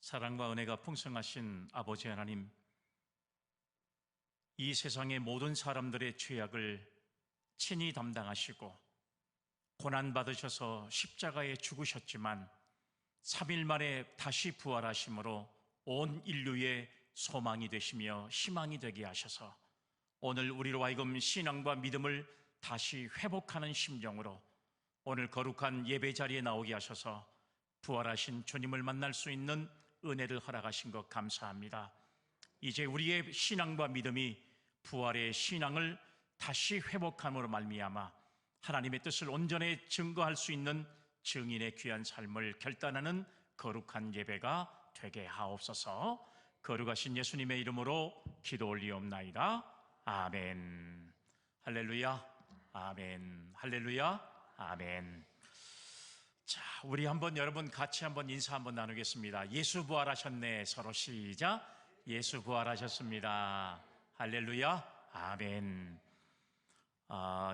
사랑과 은혜가 풍성하신 아버지 하나님, 이 세상의 모든 사람들의 죄악을 친히 담당하시고 고난받으셔서 십자가에 죽으셨지만 3일 만에 다시 부활하심으로 온 인류의 소망이 되시며 희망이 되게 하셔서 오늘 우리로 하여금 신앙과 믿음을 다시 회복하는 심정으로 오늘 거룩한 예배 자리에 나오게 하셔서 부활하신 주님을 만날 수 있는 은혜를 허락하신 것 감사합니다. 이제 우리의 신앙과 믿음이 부활의 신앙을 다시 회복함으로 말미암아 하나님의 뜻을 온전히 증거할 수 있는 증인의 귀한 삶을 결단하는 거룩한 예배가 되게 하옵소서. 거룩하신 예수님의 이름으로 기도 올리옵나이다. 아멘. 할렐루야. 아멘. 할렐루야. 아멘. 자, 우리 여러분 같이 인사 나누겠습니다. 예수 부활하셨네. 서로 시작. 예수 부활하셨습니다. 할렐루야. 아멘.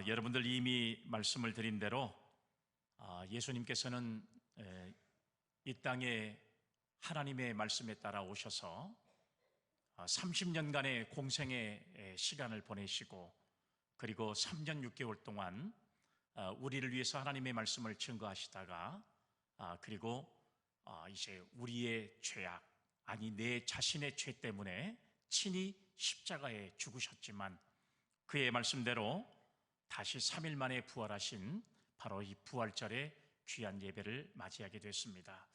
여러분들 이미 말씀을 드린 대로 예수님께서는 이 땅에 하나님의 말씀에 따라 오셔서 30년간의 공생의 시간을 보내시고 그리고 3년 6개월 동안 우리를 위해서 하나님의 말씀을 증거하시다가 그리고 이제 우리의 죄악, 아니 내 자신의 죄 때문에 친히 십자가에 죽으셨지만 그의 말씀대로 다시 3일 만에 부활하신 바로 이 부활절의 귀한 예배를 맞이하게 됐습니다.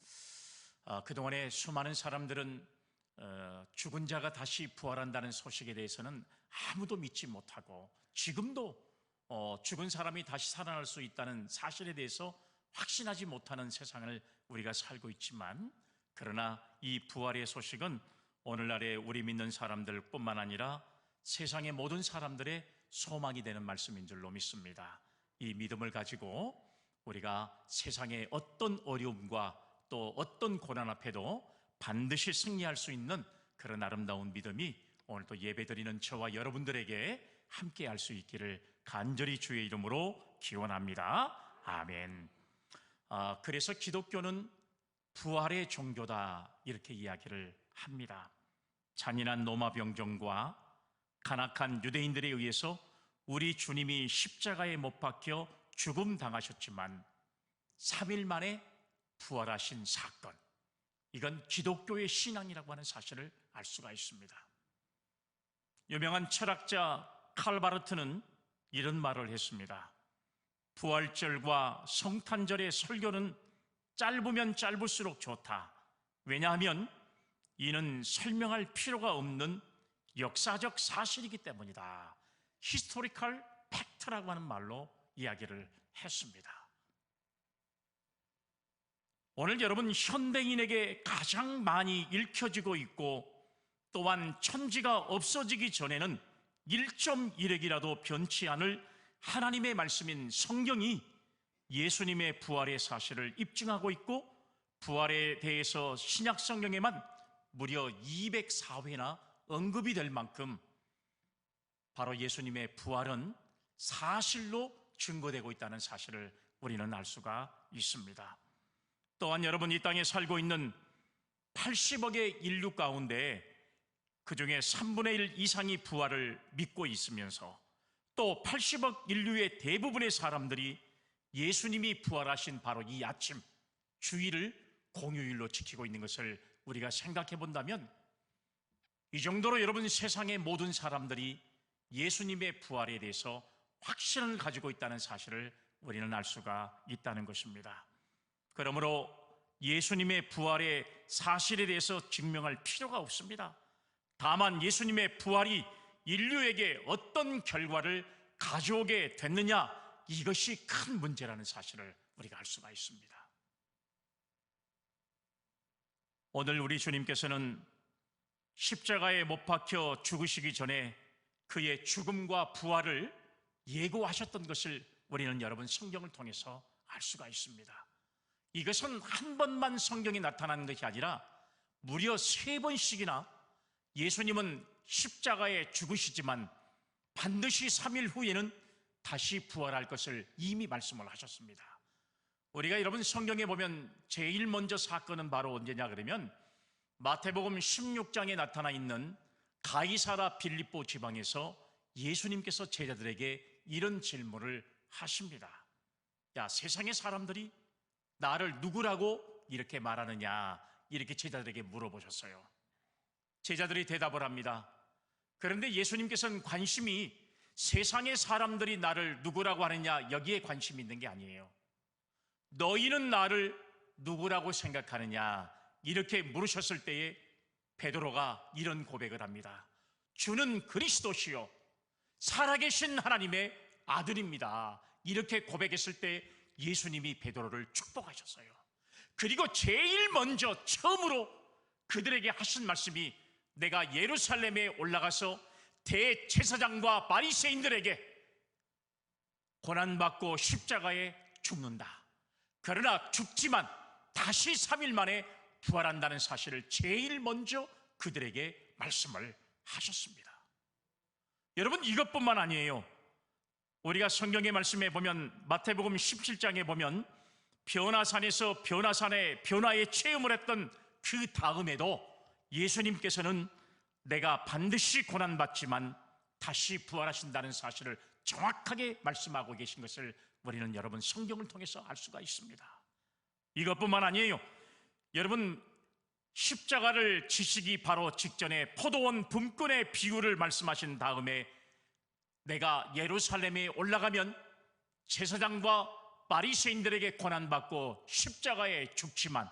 그동안에 수많은 사람들은 죽은 자가 다시 부활한다는 소식에 대해서는 아무도 믿지 못하고 지금도 죽은 사람이 다시 살아날 수 있다는 사실에 대해서 확신하지 못하는 세상을 우리가 살고 있지만, 그러나 이 부활의 소식은 오늘날의 우리 믿는 사람들뿐만 아니라 세상의 모든 사람들의 소망이 되는 말씀인 줄로 믿습니다. 이 믿음을 가지고 우리가 세상의 어떤 어려움과 또 어떤 고난 앞에도 반드시 승리할 수 있는 그런 아름다운 믿음이 오늘 또 예배드리는 저와 여러분들에게 함께 할 수 있기를 간절히 주의 이름으로 기원합니다. 아멘. 그래서 기독교는 부활의 종교다 이렇게 이야기를 합니다. 잔인한 로마 병정과 간악한 유대인들에 의해서 우리 주님이 십자가에 못 박혀 죽음 당하셨지만 3일 만에 부활하신 사건, 이건 기독교의 신앙이라고 하는 사실을 알 수가 있습니다. 유명한 철학자 칼바르트는 이런 말을 했습니다. 부활절과 성탄절의 설교는 짧으면 짧을수록 좋다. 왜냐하면 이는 설명할 필요가 없는 역사적 사실이기 때문이다. 히스토리컬 팩트라고 하는 말로 이야기를 했습니다. 오늘 여러분, 현대인에게 가장 많이 읽혀지고 있고 또한 천지가 없어지기 전에는 1.1핵이라도 변치 않을 하나님의 말씀인 성경이 예수님의 부활의 사실을 입증하고 있고, 부활에 대해서 신약 성경에만 무려 204회나 언급이 될 만큼 바로 예수님의 부활은 사실로 증거되고 있다는 사실을 우리는 알 수가 있습니다. 또한 여러분, 이 땅에 살고 있는 80억의 인류 가운데 그중에 3분의 1 이상이 부활을 믿고 있으면서 또 80억 인류의 대부분의 사람들이 예수님이 부활하신 바로 이 아침 주일을 공휴일로 지키고 있는 것을 우리가 생각해 본다면, 이 정도로 여러분, 세상의 모든 사람들이 예수님의 부활에 대해서 확신을 가지고 있다는 사실을 우리는 알 수가 있다는 것입니다. 그러므로 예수님의 부활의 사실에 대해서 증명할 필요가 없습니다. 다만 예수님의 부활이 인류에게 어떤 결과를 가져오게 됐느냐, 이것이 큰 문제라는 사실을 우리가 알 수가 있습니다. 오늘 우리 주님께서는 십자가에 못 박혀 죽으시기 전에 그의 죽음과 부활을 예고하셨던 것을 우리는 여러분 성경을 통해서 알 수가 있습니다. 이것은 한 번만 성경에 나타나는 것이 아니라 무려 3번씩이나 예수님은 십자가에 죽으시지만 반드시 3일 후에는 다시 부활할 것을 이미 말씀을 하셨습니다. 우리가 여러분 성경에 보면 제일 먼저 사건은 바로 언제냐 그러면 마태복음 16장에 나타나 있는 가이사라 빌립보 지방에서 예수님께서 제자들에게 이런 질문을 하십니다. 야, 세상의 사람들이 나를 누구라고 이렇게 말하느냐, 이렇게 제자들에게 물어보셨어요. 제자들이 대답을 합니다. 그런데 예수님께서는 관심이 세상의 사람들이 나를 누구라고 하느냐, 여기에 관심이 있는 게 아니에요. 너희는 나를 누구라고 생각하느냐, 이렇게 물으셨을 때에 베드로가 이런 고백을 합니다. 주는 그리스도시요 살아계신 하나님의 아들입니다. 이렇게 고백했을 때 예수님이 베드로를 축복하셨어요. 그리고 제일 먼저 처음으로 그들에게 하신 말씀이 내가 예루살렘에 올라가서 대제사장과 바리새인들에게 고난받고 십자가에 죽는다. 그러나 죽지만 다시 3일 만에 부활한다는 사실을 제일 먼저 그들에게 말씀을 하셨습니다. 여러분, 이것뿐만 아니에요. 우리가 성경의 말씀에 보면 마태복음 17장에 보면 변화산에서 변화의 체험을 했던 그 다음에도 예수님께서는 내가 반드시 고난받지만 다시 부활하신다는 사실을 정확하게 말씀하고 계신 것을 우리는 여러분 성경을 통해서 알 수가 있습니다. 이것뿐만 아니에요. 여러분, 십자가를 지시기 바로 직전에 포도원 분권의 비유를 말씀하신 다음에 내가 예루살렘에 올라가면 제사장과 바리새인들에게 고난받고 십자가에 죽지만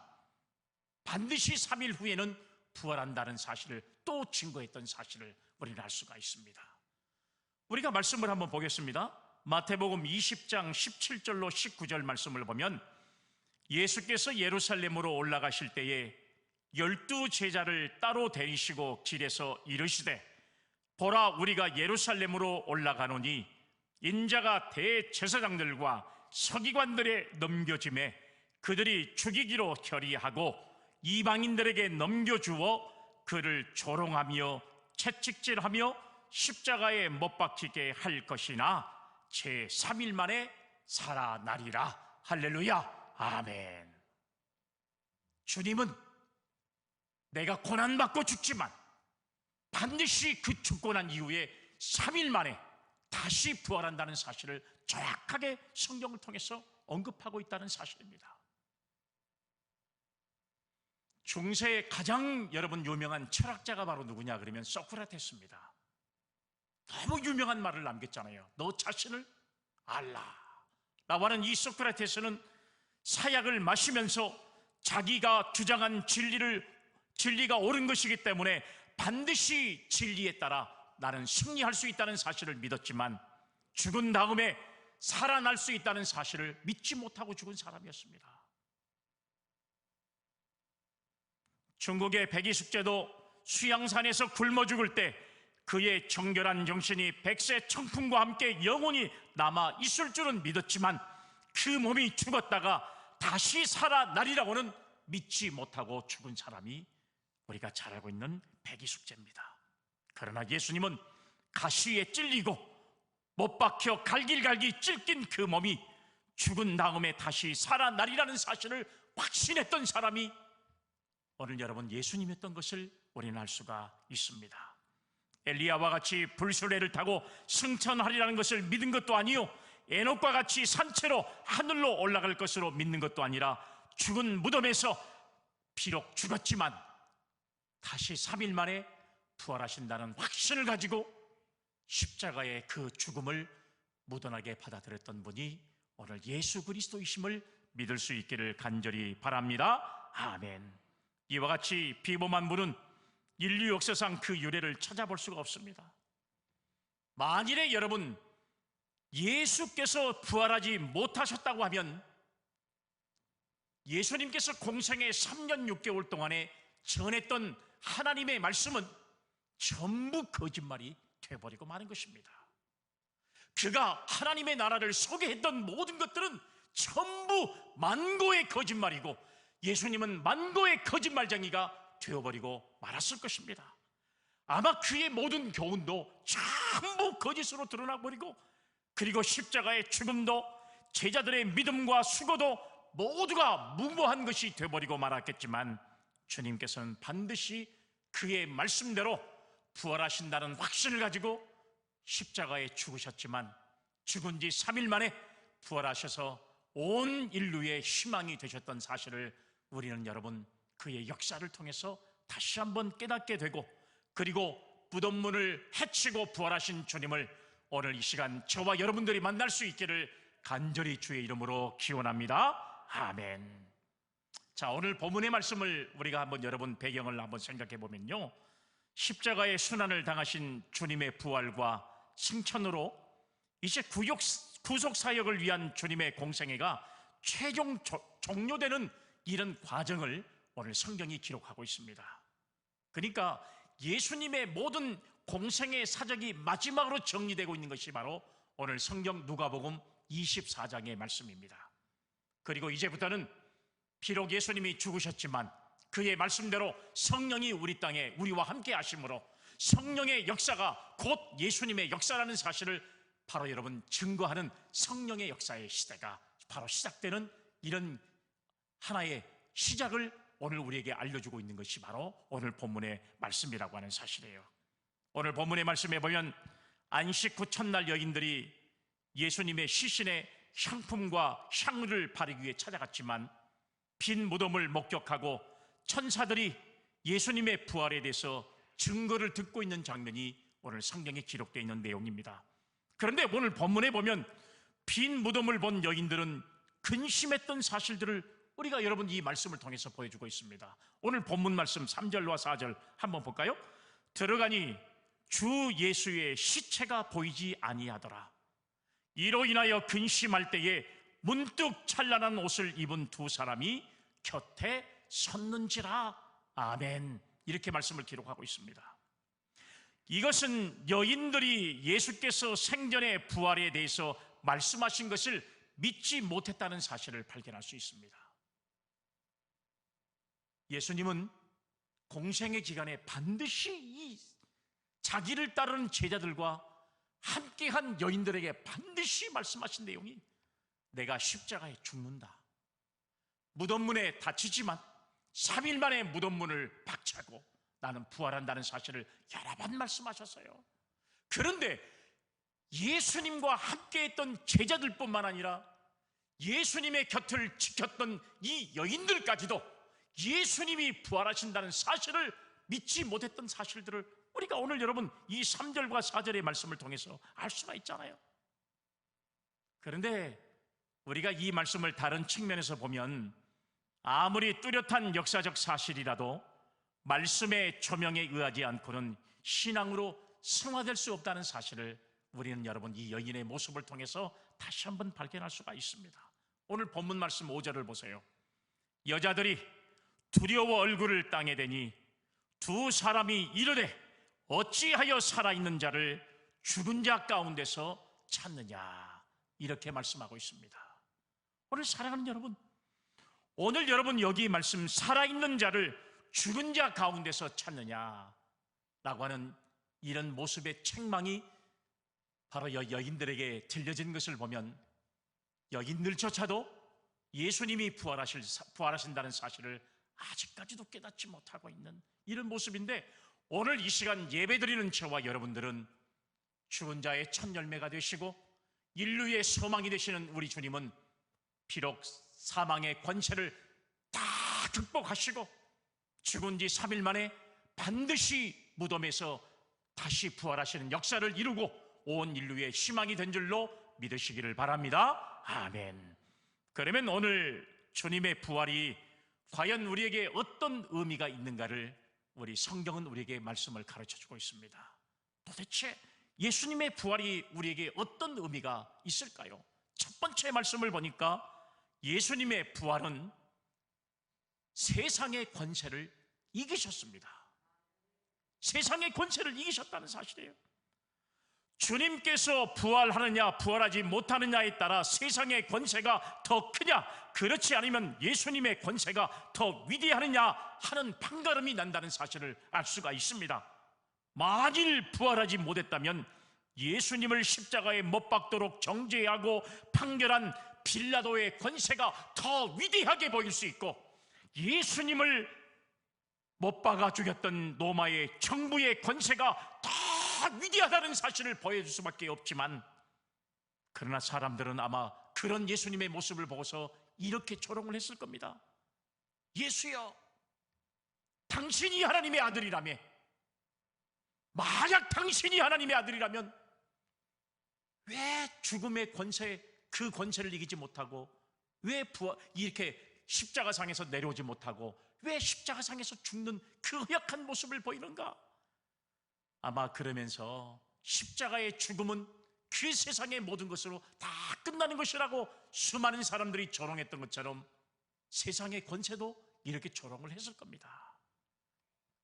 반드시 3일 후에는 부활한다는 사실을 또 증거했던 사실을 우리는 알 수가 있습니다. 우리가 말씀을 한번 보겠습니다. 마태복음 20장 17절로 19절 말씀을 보면 예수께서 예루살렘으로 올라가실 때에 12 제자를 따로 데리시고 길에서 이르시되 보라, 우리가 예루살렘으로 올라가노니 인자가 대제사장들과 서기관들의 넘겨짐에 그들이 죽이기로 결의하고 이방인들에게 넘겨주어 그를 조롱하며 채찍질하며 십자가에 못 박히게 할 것이나 제3일 만에 살아나리라. 할렐루야, 아멘. 주님은 내가 고난받고 죽지만 반드시 그 죽고 난 이후에 3일 만에 다시 부활한다는 사실을 정확하게 성경을 통해서 언급하고 있다는 사실입니다. 중세의 가장 여러분 유명한 철학자가 바로 누구냐 그러면 소크라테스입니다. 너무 유명한 말을 남겼잖아요. 너 자신을 알라 라고 하는 이 소크라테스는 사약을 마시면서 자기가 주장한 진리가 옳은 것이기 때문에 반드시 진리에 따라 나는 승리할 수 있다는 사실을 믿었지만 죽은 다음에 살아날 수 있다는 사실을 믿지 못하고 죽은 사람이었습니다. 중국의 백이숙제도 수양산에서 굶어 죽을 때 그의 정결한 정신이 백세 청풍과 함께 영원히 남아 있을 줄은 믿었지만 그 몸이 죽었다가 다시 살아나리라고는 믿지 못하고 죽은 사람이 우리가 잘 알고 있는 백이숙제입니다. 그러나 예수님은 가시에 찔리고 못 박혀 갈길갈길 찔긴 그 몸이 죽은 다음에 다시 살아나리라는 사실을 확신했던 사람이 오늘 여러분 예수님이었던 것을 우리는 알 수가 있습니다. 엘리야와 같이 불수레를 타고 승천하리라는 것을 믿은 것도 아니요 에녹과 같이 산채로 하늘로 올라갈 것으로 믿는 것도 아니라 죽은 무덤에서 비록 죽었지만 다시 3일 만에 부활하신다는 확신을 가지고 십자가의 그 죽음을 무던하게 받아들였던 분이 오늘 예수 그리스도이심을 믿을 수 있기를 간절히 바랍니다. 아멘. 이와 같이 비범한 분은 인류 역사상 그 유래를 찾아볼 수가 없습니다. 만일에 여러분 예수께서 부활하지 못하셨다고 하면 예수님께서 공생의 3년 6개월 동안에 전했던 하나님의 말씀은 전부 거짓말이 되어버리고 마는 것입니다. 그가 하나님의 나라를 소개했던 모든 것들은 전부 만고의 거짓말이고 예수님은 만고의 거짓말쟁이가 되어버리고 말았을 것입니다. 아마 그의 모든 교훈도 전부 거짓으로 드러나버리고 그리고 십자가의 죽음도 제자들의 믿음과 수고도 모두가 무모한 것이 되어버리고 말았겠지만 주님께서는 반드시 그의 말씀대로 부활하신다는 확신을 가지고 십자가에 죽으셨지만 죽은 지 3일 만에 부활하셔서 온 인류의 희망이 되셨던 사실을 우리는 여러분 그의 역사를 통해서 다시 한번 깨닫게 되고, 그리고 무덤문을 해치고 부활하신 주님을 오늘 이 시간 저와 여러분들이 만날 수 있기를 간절히 주의 이름으로 기원합니다. 아멘. 자, 오늘 본문의 말씀을 우리가 한번 여러분 배경을 한번 생각해 보면요, 십자가의 순환을 당하신 주님의 부활과 승천으로 이제 구속 사역을 위한 주님의 공생애가 최종 종료되는 이런 과정을 오늘 성경이 기록하고 있습니다. 그러니까 예수님의 모든 공생애 사적이 마지막으로 정리되고 있는 것이 바로 오늘 성경 누가복음 24장의 말씀입니다. 그리고 이제부터는 비록 예수님이 죽으셨지만 그의 말씀대로 성령이 우리 땅에 우리와 함께 하심으로 성령의 역사가 곧 예수님의 역사라는 사실을 바로 여러분 증거하는 성령의 역사의 시대가 바로 시작되는 이런 하나의 시작을 오늘 우리에게 알려주고 있는 것이 바로 오늘 본문의 말씀이라고 하는 사실이에요. 오늘 본문의 말씀에 보면 안식 후 첫날 여인들이 예수님의 시신의 향품과 향유를 바르기 위해 찾아갔지만 빈 무덤을 목격하고 천사들이 예수님의 부활에 대해서 증거를 듣고 있는 장면이 오늘 성경에 기록되어 있는 내용입니다. 그런데 오늘 본문에 보면 빈 무덤을 본 여인들은 근심했던 사실들을 우리가 여러분 이 말씀을 통해서 보여주고 있습니다. 오늘 본문 말씀 3절과 4절 한번 볼까요? 들어가니 주 예수의 시체가 보이지 아니하더라. 이로 인하여 근심할 때에 문득 찬란한 옷을 입은 두 사람이 곁에 섰는지라. 아멘. 이렇게 말씀을 기록하고 있습니다. 이것은 여인들이 예수께서 생전의 부활에 대해서 말씀하신 것을 믿지 못했다는 사실을 발견할 수 있습니다. 예수님은 공생의 기간에 반드시 이 자기를 따르는 제자들과 함께한 여인들에게 반드시 말씀하신 내용이 내가 십자가에 죽는다, 무덤문에 다치지만 3일 만에 무덤문을 박차고 나는 부활한다는 사실을 여러 번 말씀하셨어요. 그런데 예수님과 함께했던 제자들뿐만 아니라 예수님의 곁을 지켰던 이 여인들까지도 예수님이 부활하신다는 사실을 믿지 못했던 사실들을 우리가 오늘 여러분 이 3절과 4절의 말씀을 통해서 알 수가 있잖아요. 그런데 우리가 이 말씀을 다른 측면에서 보면 아무리 뚜렷한 역사적 사실이라도 말씀의 조명에 의하지 않고는 신앙으로 승화될 수 없다는 사실을 우리는 여러분 이 여인의 모습을 통해서 다시 한번 발견할 수가 있습니다. 오늘 본문 말씀 5절을 보세요. 여자들이 두려워 얼굴을 땅에 대니 두 사람이 이르되 어찌하여 살아있는 자를 죽은 자 가운데서 찾느냐, 이렇게 말씀하고 있습니다. 오늘 사랑하는 여러분, 오늘 여러분 여기 말씀 살아있는 자를 죽은 자 가운데서 찾느냐라고 하는 이런 모습의 책망이 바로 여인들에게 들려진 것을 보면 여인들조차도 예수님이 부활하신다는 사실을 아직까지도 깨닫지 못하고 있는 이런 모습인데, 오늘 이 시간 예배드리는 저와 여러분들은 죽은 자의 첫 열매가 되시고 인류의 소망이 되시는 우리 주님은 비록 사망의 권세를 다 극복하시고 죽은 지 3일 만에 반드시 무덤에서 다시 부활하시는 역사를 이루고 온 인류의 희망이 된 줄로 믿으시기를 바랍니다. 아멘. 그러면 오늘 주님의 부활이 과연 우리에게 어떤 의미가 있는가를 우리 성경은 우리에게 말씀을 가르쳐주고 있습니다. 도대체 예수님의 부활이 우리에게 어떤 의미가 있을까요? 첫 번째 말씀을 보니까 예수님의 부활은 세상의 권세를 이기셨습니다. 세상의 권세를 이기셨다는 사실이에요. 주님께서 부활하느냐 부활하지 못하느냐에 따라 세상의 권세가 더 크냐, 그렇지 않으면 예수님의 권세가 더 위대하느냐 하는 판가름이 난다는 사실을 알 수가 있습니다. 만일 부활하지 못했다면 예수님을 십자가에 못 박도록 정죄하고 판결한 빌라도의 권세가 더 위대하게 보일 수 있고, 예수님을 못 박아 죽였던 로마의 정부의 권세가 더 위대하다는 사실을 보여줄 수밖에 없지만, 그러나 사람들은 아마 그런 예수님의 모습을 보고서 이렇게 조롱을 했을 겁니다. 예수여, 당신이 하나님의 아들이라며, 만약 당신이 하나님의 아들이라면 왜 죽음의 권세, 그 권세를 이기지 못하고, 왜 이렇게 십자가상에서 내려오지 못하고, 왜 십자가상에서 죽는 그 허약한 모습을 보이는가? 아마 그러면서 십자가의 죽음은 그 세상의 모든 것으로 다 끝나는 것이라고 수많은 사람들이 조롱했던 것처럼 세상의 권세도 이렇게 조롱을 했을 겁니다.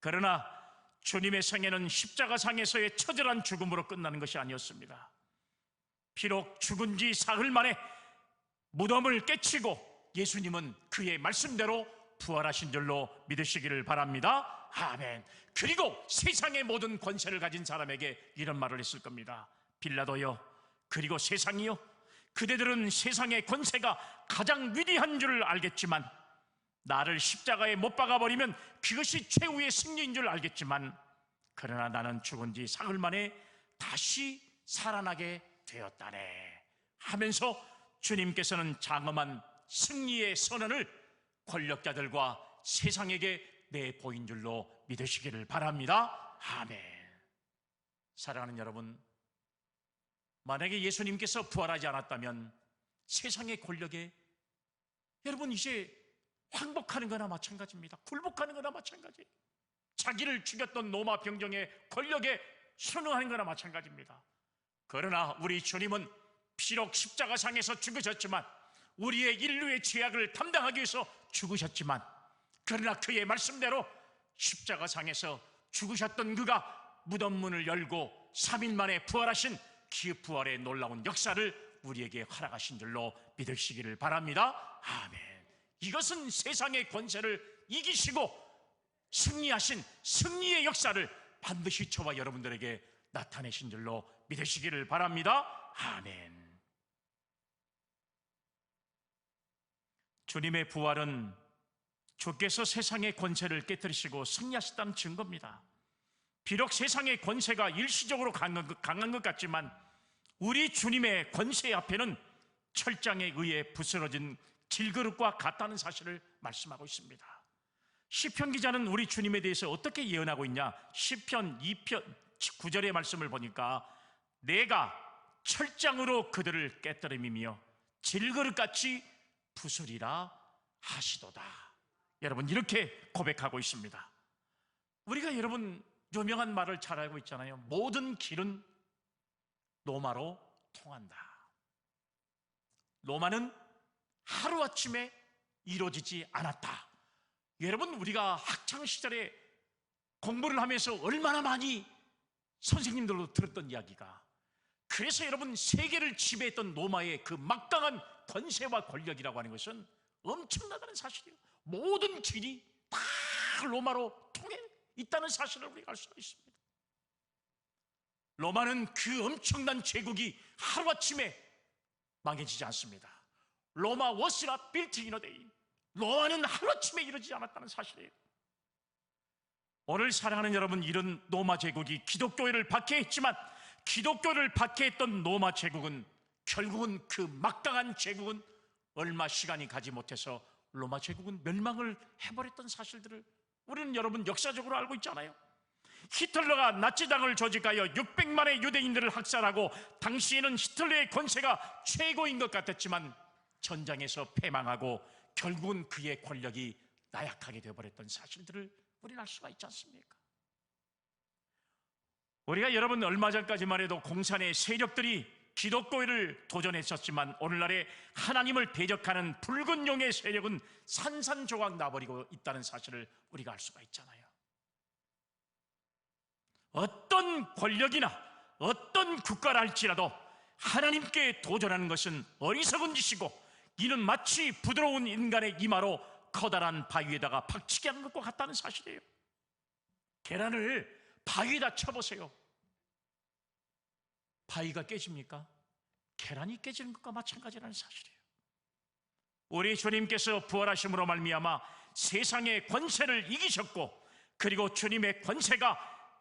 그러나 주님의 생애는 십자가상에서의 처절한 죽음으로 끝나는 것이 아니었습니다. 비록 죽은 지 사흘 만에 무덤을 깨치고 예수님은 그의 말씀대로 부활하신 줄로 믿으시기를 바랍니다. 아멘. 그리고 세상의 모든 권세를 가진 사람에게 이런 말을 했을 겁니다. 빌라도여, 그리고 세상이여, 그대들은 세상의 권세가 가장 위대한 줄 알겠지만, 나를 십자가에 못 박아버리면 그것이 최후의 승리인 줄 알겠지만, 그러나 나는 죽은 지 사흘 만에 다시 살아나게 되었다네 하면서 주님께서는 장엄한 승리의 선언을 권력자들과 세상에게 내보인 줄로 믿으시기를 바랍니다. 아멘. 사랑하는 여러분, 만약에 예수님께서 부활하지 않았다면 세상의 권력에 여러분 이제 항복하는 거나 마찬가지입니다. 굴복하는 거나 마찬가지. 자기를 죽였던 로마 병정의 권력에 순응하는 거나 마찬가지입니다. 그러나 우리 주님은 비록 십자가상에서 죽으셨지만, 우리의 인류의 죄악을 담당하기 위해서 죽으셨지만, 그러나 그의 말씀대로 십자가상에서 죽으셨던 그가 무덤 문을 열고 3일 만에 부활하신 그 부활의 놀라운 역사를 우리에게 허락하신 줄로 믿으시기를 바랍니다. 아멘. 이것은 세상의 권세를 이기시고 승리하신 승리의 역사를 반드시 저와 여러분들에게 나타내신 줄로 믿으시기를 바랍니다. 아멘. 주님의 부활은 주께서 세상의 권세를 깨뜨리시고 승리하셨다는 증거입니다. 비록 세상의 권세가 일시적으로 강한 것 같지만, 우리 주님의 권세 앞에는 철장에 의해 부스러진 질그릇과 같다는 사실을 말씀하고 있습니다. 시편 기자는 우리 주님에 대해서 어떻게 예언하고 있냐? 시편 2편 9절의 말씀을 보니까, 내가 철장으로 그들을 깨뜨림이며 질그릇같이 부수리라 하시도다. 여러분, 이렇게 고백하고 있습니다. 우리가 여러분 유명한 말을 잘 알고 있잖아요. 모든 길은 로마로 통한다. 로마는 하루아침에 이루어지지 않았다. 여러분, 우리가 학창시절에 공부를 하면서 얼마나 많이 선생님들로 들었던 이야기가, 그래서 여러분 세계를 지배했던 로마의 그 막강한 권세와 권력이라고 하는 것은 엄청나다는 사실이에요. 모든 길이 다 로마로 통해 있다는 사실을 우리가 알 수가 있습니다. 로마는 그 엄청난 제국이 하루아침에 망해지지 않습니다. 로마 was not built in a day. 로마는 하루아침에 이루어지지 않았다는 사실이에요. 오늘 사랑하는 여러분, 이런 로마 제국이 기독교회를 박해했지만, 기독교를 박해했던 로마 제국은 결국은 그 막강한 제국은 얼마 시간이 가지 못해서 로마 제국은 멸망을 해버렸던 사실들을 우리는 여러분 역사적으로 알고 있잖아요. 히틀러가 나치당을 조직하여 600만의 유대인들을 학살하고, 당시에는 히틀러의 권세가 최고인 것 같았지만 전장에서 패망하고 결국은 그의 권력이 나약하게 되어버렸던 사실들을 우리는 알 수가 있지 않습니까? 우리가 여러분 얼마 전까지만 해도 공산의 세력들이 기독교회를 도전했었지만, 오늘날에 하나님을 대적하는 붉은 용의 세력은 산산조각 나버리고 있다는 사실을 우리가 알 수가 있잖아요. 어떤 권력이나 어떤 국가라 할지라도 하나님께 도전하는 것은 어리석은 짓이고, 이는 마치 부드러운 인간의 이마로 커다란 바위에다가 박치기 하는 것과 같다는 사실이에요. 계란을 바위에다 쳐보세요. 바위가 깨집니까? 계란이 깨지는 것과 마찬가지라는 사실이에요. 우리 주님께서 부활하심으로 말미암아 세상의 권세를 이기셨고, 그리고 주님의 권세가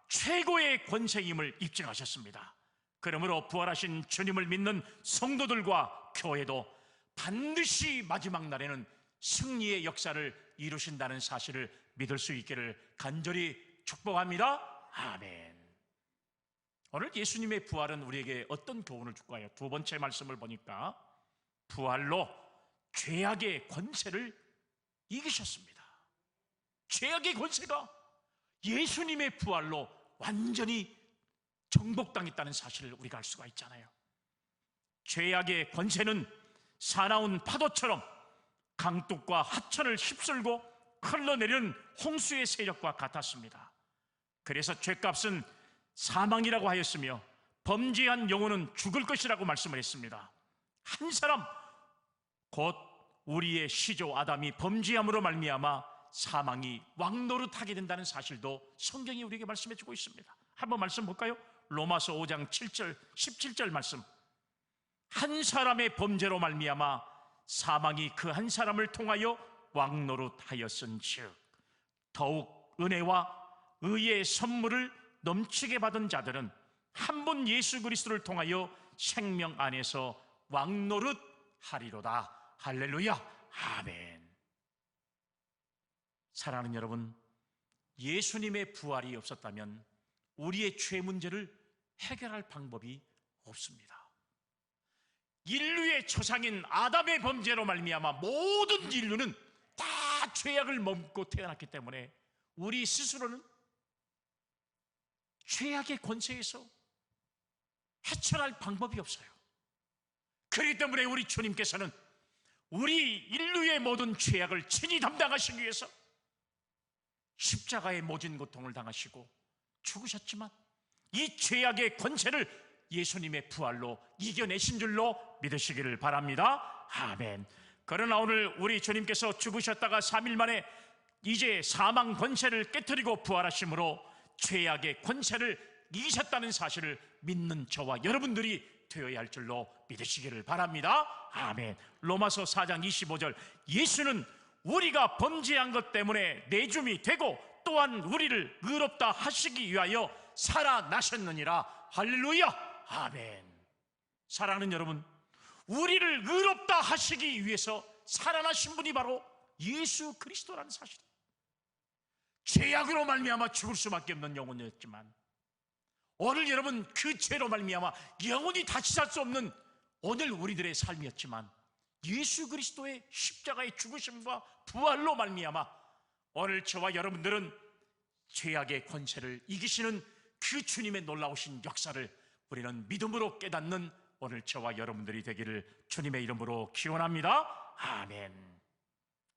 최고의 권세임을 입증하셨습니다. 그러므로 부활하신 주님을 믿는 성도들과 교회도 반드시 마지막 날에는 승리의 역사를 이루신다는 사실을 믿을 수 있기를 간절히 축복합니다. 아멘. 오늘 예수님의 부활은 우리에게 어떤 교훈을 줄까요? 두 번째 말씀을 보니까 부활로 죄악의 권세를 이기셨습니다. 죄악의 권세가 예수님의 부활로 완전히 정복당했다는 사실을 우리가 알 수가 있잖아요. 죄악의 권세는 사나운 파도처럼 강둑과 하천을 휩쓸고 흘러내리는 홍수의 세력과 같았습니다. 그래서 죄값은 사망이라고 하였으며 범죄한 영혼은 죽을 것이라고 말씀을 했습니다. 한 사람 곧 우리의 시조 아담이 범죄함으로 말미암아 사망이 왕노릇하게 된다는 사실도 성경이 우리에게 말씀해 주고 있습니다. 한번 말씀 볼까요? 로마서 5장 7절 17절 말씀. 한 사람의 범죄로 말미암아 사망이 그 한 사람을 통하여 왕노릇하였은즉 더욱 은혜와 의의 선물을 넘치게 받은 자들은 한 분 예수 그리스도를 통하여 생명 안에서 왕노릇하리로다. 할렐루야. 아멘. 사랑하는 여러분, 예수님의 부활이 없었다면 우리의 죄 문제를 해결할 방법이 없습니다. 인류의 초상인 아담의 범죄로 말미암아 모든 인류는 다 죄악을 머금고 태어났기 때문에 우리 스스로는 죄악의 권세에서 해결할 방법이 없어요. 그렇기 때문에 우리 주님께서는 우리 인류의 모든 죄악을 친히 담당하시기 위해서 십자가의 모진 고통을 당하시고 죽으셨지만 이 죄악의 권세를 예수님의 부활로 이겨내신 줄로 믿으시기를 바랍니다. 아멘. 그러나 오늘 우리 주님께서 죽으셨다가 3일 만에 이제 사망 권세를 깨뜨리고 부활하심으로 죄악의 권세를 이기셨다는 사실을 믿는 저와 여러분들이 되어야 할 줄로 믿으시기를 바랍니다. 아멘. 로마서 4장 25절. 예수는 우리가 범죄한 것 때문에 내줌이 되고 또한 우리를 의롭다 하시기 위하여 살아나셨느니라. 할렐루야. 아멘. 사랑하는 여러분, 우리를 의롭다 하시기 위해서 살아나신 분이 바로 예수 그리스도라는 사실이에요. 죄악으로 말미암아 죽을 수밖에 없는 영혼이었지만 오늘 여러분 그 죄로 말미암아 영원히 다시 살 수 없는 오늘 우리들의 삶이었지만 예수 그리스도의 십자가의 죽으심과 부활로 말미암아 오늘 저와 여러분들은 죄악의 권세를 이기시는 그 주님의 놀라우신 역사를 우리는 믿음으로 깨닫는 오늘 저와 여러분들이 되기를 주님의 이름으로 기원합니다. 아멘.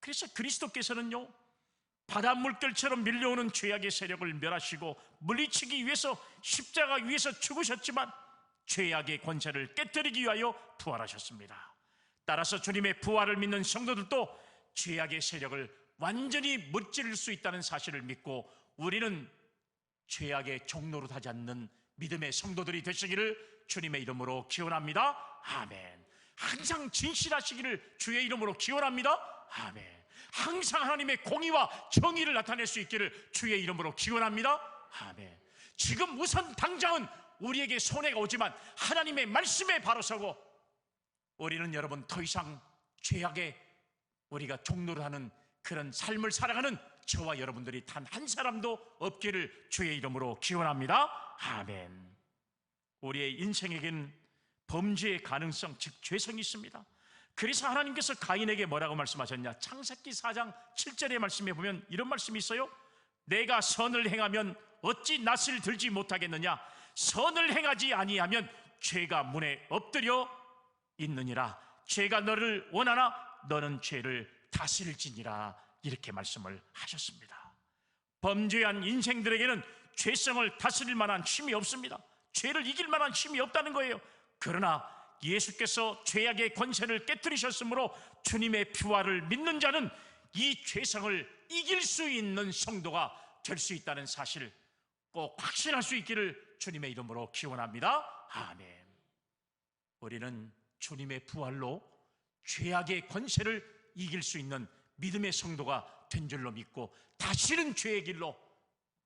그래서 그리스도께서는요, 바다 물결처럼 밀려오는 죄악의 세력을 멸하시고 물리치기 위해서 십자가 위에서 죽으셨지만 죄악의 권세를 깨뜨리기 위하여 부활하셨습니다. 따라서 주님의 부활을 믿는 성도들도 죄악의 세력을 완전히 무찌를 수 있다는 사실을 믿고 우리는 죄악의 종로로 하지 않는 믿음의 성도들이 되시기를 주님의 이름으로 기원합니다. 아멘. 항상 진실하시기를 주의 이름으로 기원합니다. 아멘. 항상 하나님의 공의와 정의를 나타낼 수 있기를 주의 이름으로 기원합니다. 아멘. 지금 우선 당장은 우리에게 손해가 오지만 하나님의 말씀에 바로 서고 우리는 여러분 더 이상 죄악에 우리가 종로를 하는 그런 삶을 살아가는 저와 여러분들이 단 한 사람도 없기를 주의 이름으로 기원합니다. 아멘. 우리의 인생에겐 범죄의 가능성, 즉 죄성이 있습니다. 그래서 하나님께서 가인에게 뭐라고 말씀하셨냐? 창세기 4장 7절의 말씀에 보면 이런 말씀이 있어요. 내가 선을 행하면 어찌 낯을 들지 못하겠느냐? 선을 행하지 아니하면 죄가 문에 엎드려 있느니라. 죄가 너를 원하나 너는 죄를 다스릴지니라. 이렇게 말씀을 하셨습니다. 범죄한 인생들에게는 죄성을 다스릴 만한 힘이 없습니다. 죄를 이길 만한 힘이 없다는 거예요. 그러나 예수께서 죄악의 권세를 깨뜨리셨으므로 주님의 부활을 믿는 자는 이 죄성을 이길 수 있는 성도가 될 수 있다는 사실 꼭 확신할 수 있기를 주님의 이름으로 기원합니다. 아멘. 우리는 주님의 부활로 죄악의 권세를 이길 수 있는 믿음의 성도가 된 줄로 믿고 다시는 죄의 길로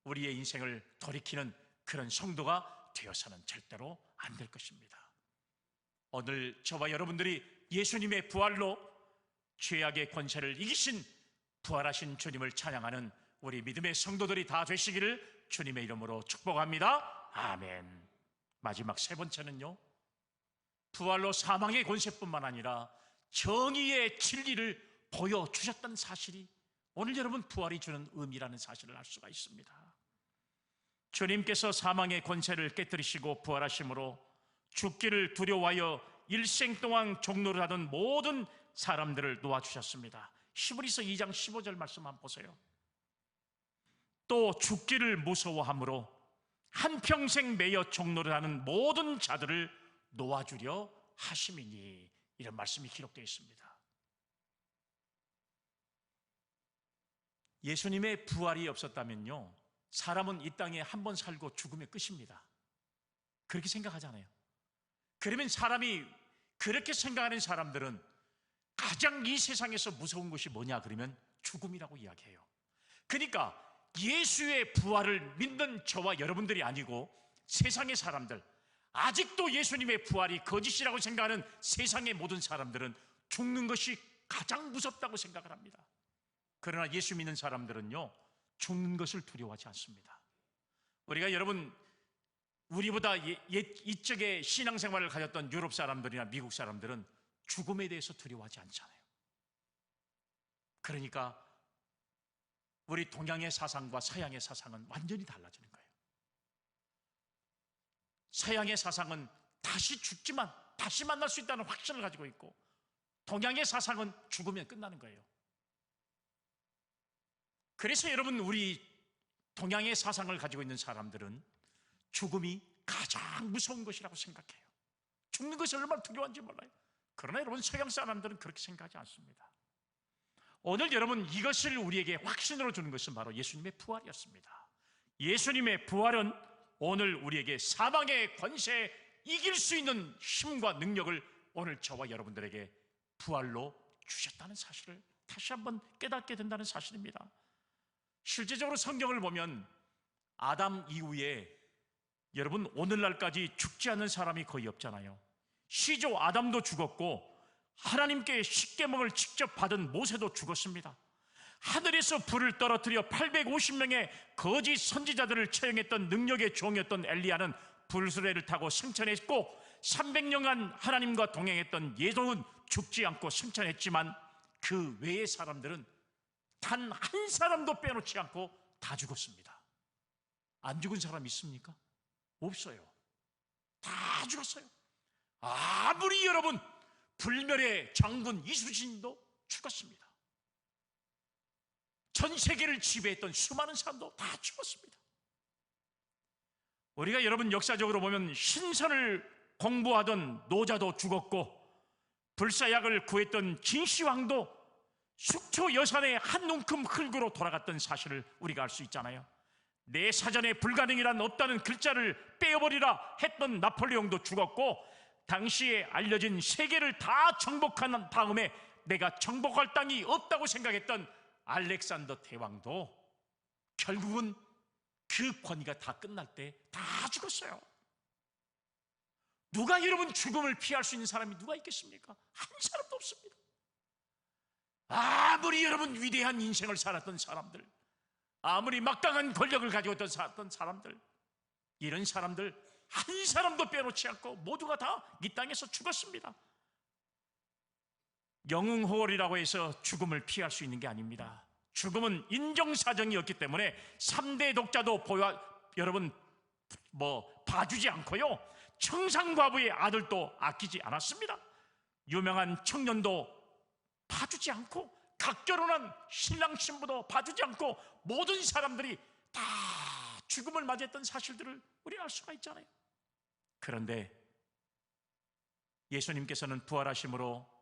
우리의 인생을 돌이키는 그런 성도가 되어서는 절대로 안 될 것입니다. 오늘 저와 여러분들이 예수님의 부활로 죄악의 권세를 이기신 부활하신 주님을 찬양하는 우리 믿음의 성도들이 다 되시기를 주님의 이름으로 축복합니다. 아멘. 마지막 세 번째는요, 부활로 사망의 권세뿐만 아니라 정의의 진리를 보여주셨다는 사실이 오늘 여러분 부활이 주는 의미라는 사실을 알 수가 있습니다. 주님께서 사망의 권세를 깨뜨리시고 부활하심으로 죽기를 두려워하여 일생 동안 종노를 하던 모든 사람들을 놓아주셨습니다. 히브리서 2장 15절 말씀 한번 보세요. 또 죽기를 무서워함으로 한평생 매여 종노를 하는 모든 자들을 놓아주려 하심이니, 이런 말씀이 기록되어 있습니다. 예수님의 부활이 없었다면요, 사람은 이 땅에 한 번 살고 죽으면 끝입니다. 그렇게 생각하잖아요. 그러면 사람이 그렇게 생각하는 사람들은 가장 이 세상에서 무서운 것이 뭐냐 그러면 죽음이라고 이야기해요. 그러니까 예수의 부활을 믿는 저와 여러분들이 아니고 세상의 사람들, 아직도 예수님의 부활이 거짓이라고 생각하는 세상의 모든 사람들은 죽는 것이 가장 무섭다고 생각을 합니다. 그러나 예수 믿는 사람들은요, 죽는 것을 두려워하지 않습니다. 우리가 여러분, 우리보다 이쪽에 신앙생활을 가졌던 유럽 사람들이나 미국 사람들은 죽음에 대해서 두려워하지 않잖아요. 그러니까 우리 동양의 사상과 서양의 사상은 완전히 달라지는 거예요. 서양의 사상은 다시 죽지만 다시 만날 수 있다는 확신을 가지고 있고, 동양의 사상은 죽으면 끝나는 거예요. 그래서 여러분, 우리 동양의 사상을 가지고 있는 사람들은 죽음이 가장 무서운 것이라고 생각해요. 죽는 것이 얼마나 두려운지 몰라요. 그러나 여러분, 서양 사람들은 그렇게 생각하지 않습니다. 오늘 여러분, 이것을 우리에게 확신으로 주는 것은 바로 예수님의 부활이었습니다. 예수님의 부활은 오늘 우리에게 사망의 권세에 이길 수 있는 힘과 능력을 오늘 저와 여러분들에게 부활로 주셨다는 사실을 다시 한번 깨닫게 된다는 사실입니다. 실제적으로 성경을 보면 아담 이후에 여러분, 오늘날까지 죽지 않는 사람이 거의 없잖아요. 시조 아담도 죽었고, 하나님께 십계명을 직접 받은 모세도 죽었습니다. 하늘에서 불을 떨어뜨려 850명의 거짓 선지자들을 처형했던 능력의 종이었던 엘리야는 불수레를 타고 승천했고, 300년간 하나님과 동행했던 예도는 죽지 않고 승천했지만 그 외의 사람들은 단 한 사람도 빼놓지 않고 다 죽었습니다. 안 죽은 사람 있습니까? 없어요. 다 죽었어요. 아무리 여러분 불멸의 장군 이순신도 죽었습니다. 전 세계를 지배했던 수많은 사람도 다 죽었습니다. 우리가 여러분 역사적으로 보면 신선을 공부하던 노자도 죽었고, 불사약을 구했던 진시황도 숙초 여산의 한 움큼 흙으로 돌아갔던 사실을 우리가 알 수 있잖아요. 내 사전에 불가능이란 없다는 글자를 빼어버리라 했던 나폴레옹도 죽었고, 당시에 알려진 세계를 다 정복한 다음에 내가 정복할 땅이 없다고 생각했던 알렉산더 대왕도 결국은 그 권위가 다 끝날 때 다 죽었어요. 누가 여러분 죽음을 피할 수 있는 사람이 누가 있겠습니까? 한 사람도 없습니다. 아무리 여러분 위대한 인생을 살았던 사람들, 아무리 막강한 권력을 가지고 살았던 사람들, 이런 사람들 한 사람도 빼놓지 않고 모두가 다 이 땅에서 죽었습니다. 영웅호월이라고 해서 죽음을 피할 수 있는 게 아닙니다. 죽음은 인정사정이었기 때문에 3대 독자도 여러분 봐주지 않고요, 청상과부의 아들도 아끼지 않았습니다. 유명한 청년도 봐주지 않고, 각결혼한 신랑 신부도 봐주지 않고 모든 사람들이 다 죽음을 맞이했던 사실들을 우리는 알 수가 있잖아요. 그런데 예수님께서는 부활하심으로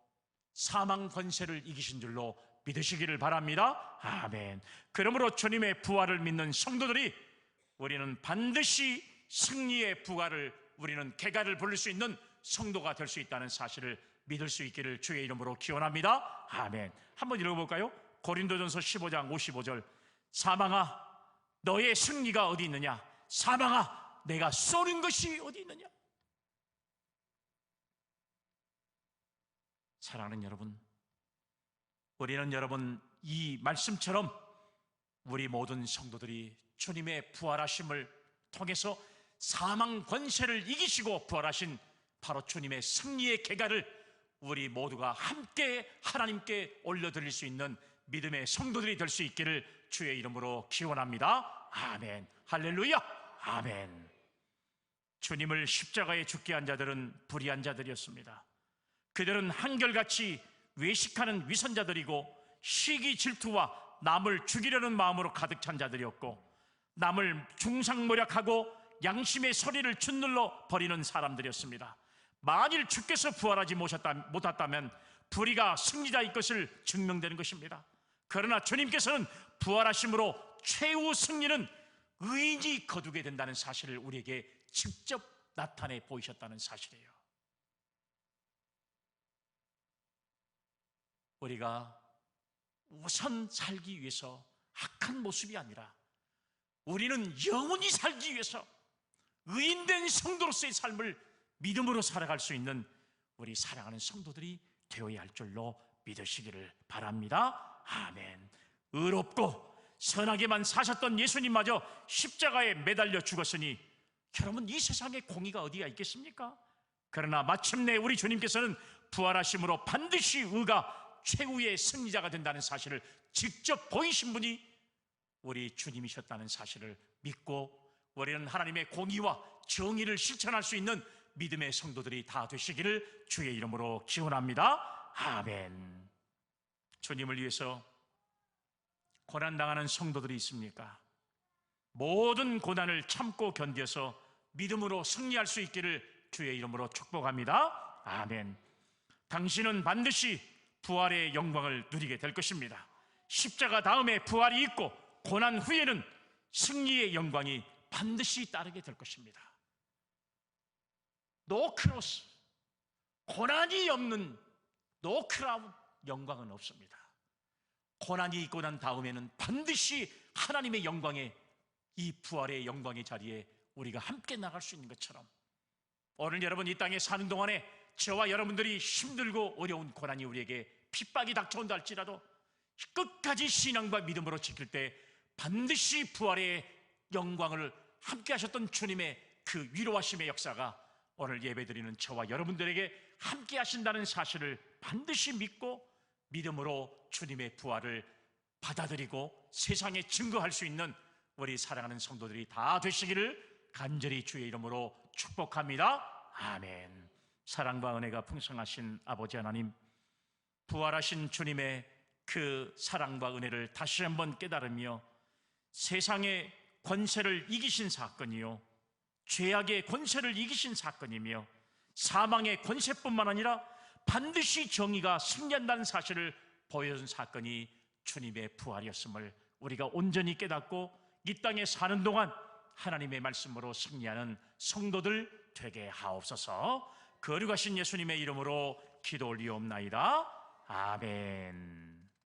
사망 권세를 이기신 줄로 믿으시기를 바랍니다. 아멘. 그러므로 주님의 부활을 믿는 성도들이 우리는 반드시 승리의 부활을, 우리는 개가를 부를 수 있는 성도가 될 수 있다는 사실을 믿을 수 있기를 주의 이름으로 기원합니다. 아멘. 한번 읽어볼까요? 고린도전서 15장 55절. 사망아 너의 승리가 어디 있느냐? 사망아, 내가 쏘는 것이 어디 있느냐? 사랑하는 여러분, 우리는 여러분 이 말씀처럼 우리 모든 성도들이 주님의 부활하심을 통해서 사망 권세를 이기시고 부활하신 바로 주님의 승리의 계가를 우리 모두가 함께 하나님께 올려드릴 수 있는 믿음의 성도들이 될 수 있기를 주의 이름으로 기원합니다. 아멘. 할렐루야. 아멘. 주님을 십자가에 죽게 한 자들은 불의한 자들이었습니다. 그들은 한결같이 외식하는 위선자들이고 시기 질투와 남을 죽이려는 마음으로 가득 찬 자들이었고, 남을 중상모략하고 양심의 소리를 짓눌러 버리는 사람들이었습니다. 만일 주께서 부활하지 못했다면 불의가 승리자일 것을 증명되는 것입니다. 그러나 주님께서는 부활하심으로 최후 승리는 의인이 거두게 된다는 사실을 우리에게 직접 나타내 보이셨다는 사실이에요. 우리가 우선 살기 위해서 악한 모습이 아니라 우리는 영원히 살기 위해서 의인된 성도로서의 삶을 믿음으로 살아갈 수 있는 우리 사랑하는 성도들이 되어야 할 줄로 믿으시기를 바랍니다. 아멘. 의롭고 선하게만 사셨던 예수님마저 십자가에 매달려 죽었으니 여러분, 이 세상에 공의가 어디가 있겠습니까? 그러나 마침내 우리 주님께서는 부활하심으로 반드시 의가 최후의 승리자가 된다는 사실을 직접 보이신 분이 우리 주님이셨다는 사실을 믿고 우리는 하나님의 공의와 정의를 실천할 수 있는 믿음의 성도들이 다 되시기를 주의 이름으로 기원합니다. 아멘. 주님을 위해서 고난당하는 성도들이 있습니까? 모든 고난을 참고 견뎌서 믿음으로 승리할 수 있기를 주의 이름으로 축복합니다. 아멘. 당신은 반드시 부활의 영광을 누리게 될 것입니다. 십자가 다음에 부활이 있고 고난 후에는 승리의 영광이 반드시 따르게 될 것입니다. 노크로스, 고난이 없는 노크라운 영광은 없습니다. 고난이 있고 난 다음에는 반드시 하나님의 영광의, 이 부활의 영광의 자리에 우리가 함께 나갈 수 있는 것처럼, 오늘 여러분 이 땅에 사는 동안에 저와 여러분들이 힘들고 어려운 고난이 우리에게 핍박이 닥쳐온다 할지라도 끝까지 신앙과 믿음으로 지킬 때 반드시 부활의 영광을 함께 하셨던 주님의 그 위로하심의 역사가 오늘 예배드리는 저와 여러분들에게 함께 하신다는 사실을 반드시 믿고 믿음으로 주님의 부활을 받아들이고 세상에 증거할 수 있는 우리 사랑하는 성도들이 다 되시기를 간절히 주의 이름으로 축복합니다. 아멘. 사랑과 은혜가 풍성하신 아버지 하나님, 부활하신 주님의 그 사랑과 은혜를 다시 한번 깨달으며 세상의 권세를 이기신 사건이요, 죄악의 권세를 이기신 사건이며 사망의 권세뿐만 아니라 반드시 정의가 승리한다는 사실을 보여준 사건이 주님의 부활이었음을 우리가 온전히 깨닫고 이 땅에 사는 동안 하나님의 말씀으로 승리하는 성도들 되게 하옵소서. 거룩하신 예수님의 이름으로 기도 올리옵나이다. 아멘.